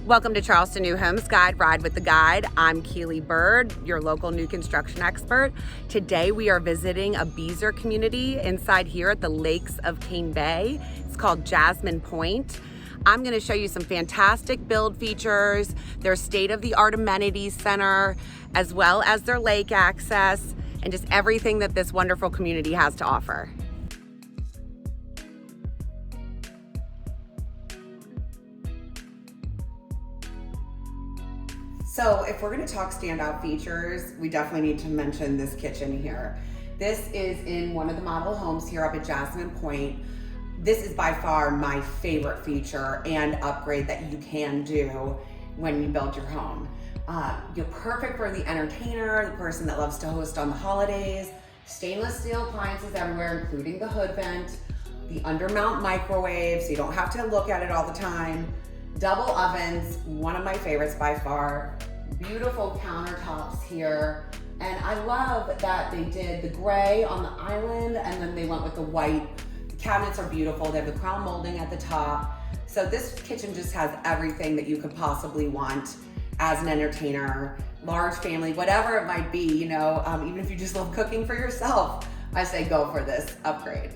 Welcome to Charleston New Homes Guide, Ride with the Guide. I'm Keely Byrd, your local new construction expert. Today we are visiting a Beazer community inside here at the lakes of Cane Bay. It's called Jasmine Point. I'm going to show you some fantastic build features, their state-of-the-art amenities center, as well as their lake access, and just everything that this wonderful community has to offer. So if we're going to talk standout features, we definitely need to mention this kitchen here. This is in one of the model homes here up at Jasmine Point. This is by far my favorite feature and upgrade that you can do when you build your home. You're perfect for the entertainer, the person that loves to host on the holidays. Stainless steel appliances everywhere, including the hood vent, the undermount microwave, so you don't have to look at it all the time. Double ovens, one of my favorites by far. Beautiful countertops here. And I love that they did the gray on the island and then they went with the white. The cabinets are beautiful. They have the crown molding at the top. So this kitchen just has everything that you could possibly want as an entertainer, large family, whatever it might be, you know, even if you just love cooking for yourself, I say go for this upgrade.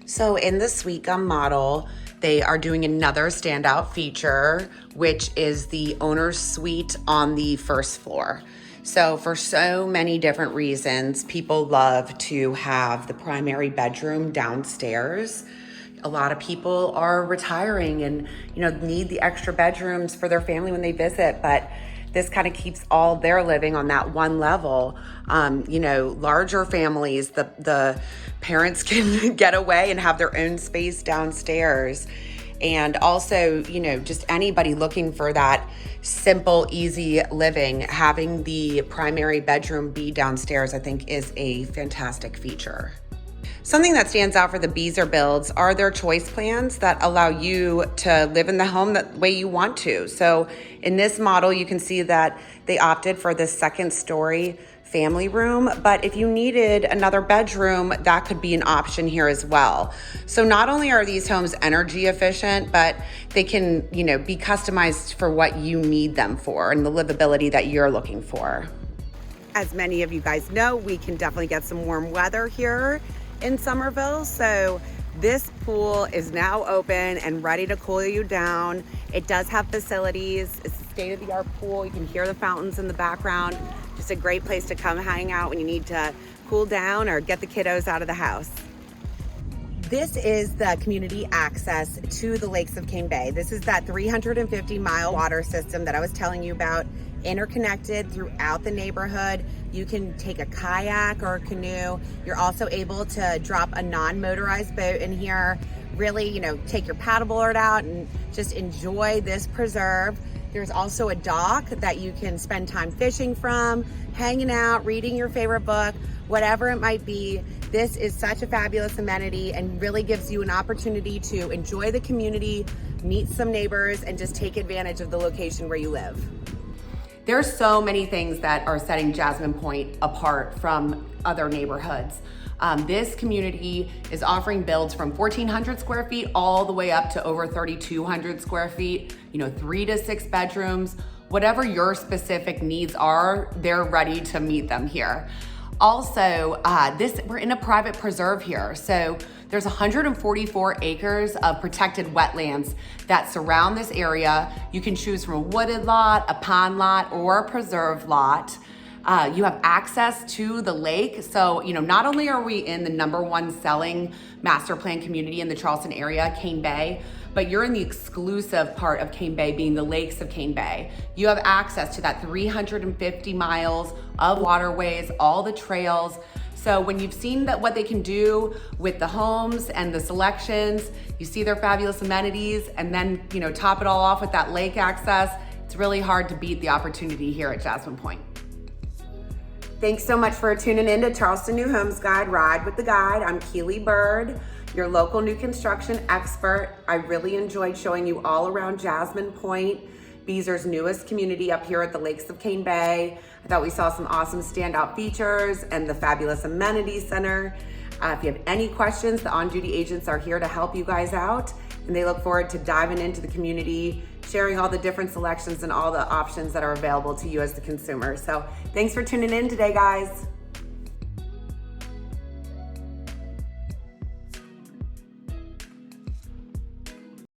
So in the Suite Gum model, they are doing another standout feature, which is the owner's suite on the first floor. So for so many different reasons, people love to have the primary bedroom downstairs. A lot of people are retiring and, you know, need the extra bedrooms for their family when they visit, but this kind of keeps all their living on that one level. You know, larger families, the parents can get away and have their own space downstairs. And also, you know, just anybody looking for that simple, easy living, having the primary bedroom be downstairs, I think is a fantastic feature. Something that stands out for the Beazer builds are their choice plans that allow you to live in the home the way you want to. So in this model, you can see that they opted for this second story family room, but if you needed another bedroom, that could be an option here as well. So not only are these homes energy efficient, but they can, you know, be customized for what you need them for and the livability that you're looking for. As many of you guys know, we can definitely get some warm weather here in Summerville. So this pool is now open and ready to cool you down. It does have facilities. It's a state-of-the-art pool. You can hear the fountains in the background. Just a great place to come hang out when you need to cool down or get the kiddos out of the house. This is the community access to the lakes of Cane Bay. This is that 350-mile water system that I was telling you about, interconnected throughout the neighborhood. You can take a kayak or a canoe. You're also able to drop a non-motorized boat in here. Really, you know, take your paddleboard out and just enjoy this preserve. There's also a dock that you can spend time fishing from, hanging out, reading your favorite book, whatever it might be. This is such a fabulous amenity and really gives you an opportunity to enjoy the community, meet some neighbors, and just take advantage of the location where you live. There's so many things that are setting Jasmine Point apart from other neighborhoods. This community is offering builds from 1,400 square feet all the way up to over 3,200 square feet, you know, 3 to 6 bedrooms, whatever your specific needs are, they're ready to meet them here. Also, we're in a private preserve here. So there's 144 acres of protected wetlands that surround this area. You can choose from a wooded lot, a pond lot, or a preserve lot. You have access to the lake. So, you know, not only are we in the #1 selling master plan community in the Charleston area, Cane Bay, but you're in the exclusive part of Cane Bay, being the lakes of Cane Bay. You have access to that 350 miles of waterways, all the trails. So when you've seen what they can do with the homes and the selections, you see their fabulous amenities, and then, you know, top it all off with that lake access, it's really hard to beat the opportunity here at Jasmine Point. Thanks so much for tuning in to Charleston New Homes Guide, Ride with the Guide. I'm Keely Byrd, your local new construction expert. I really enjoyed showing you all around Jasmine Point, Beazer's newest community up here at the lakes of Cane Bay. I thought we saw some awesome standout features and the fabulous amenities center. If you have any questions, the on-duty agents are here to help you guys out, and they look forward to diving into the community, sharing all the different selections and all the options that are available to you as the consumer. So thanks for tuning in today, guys.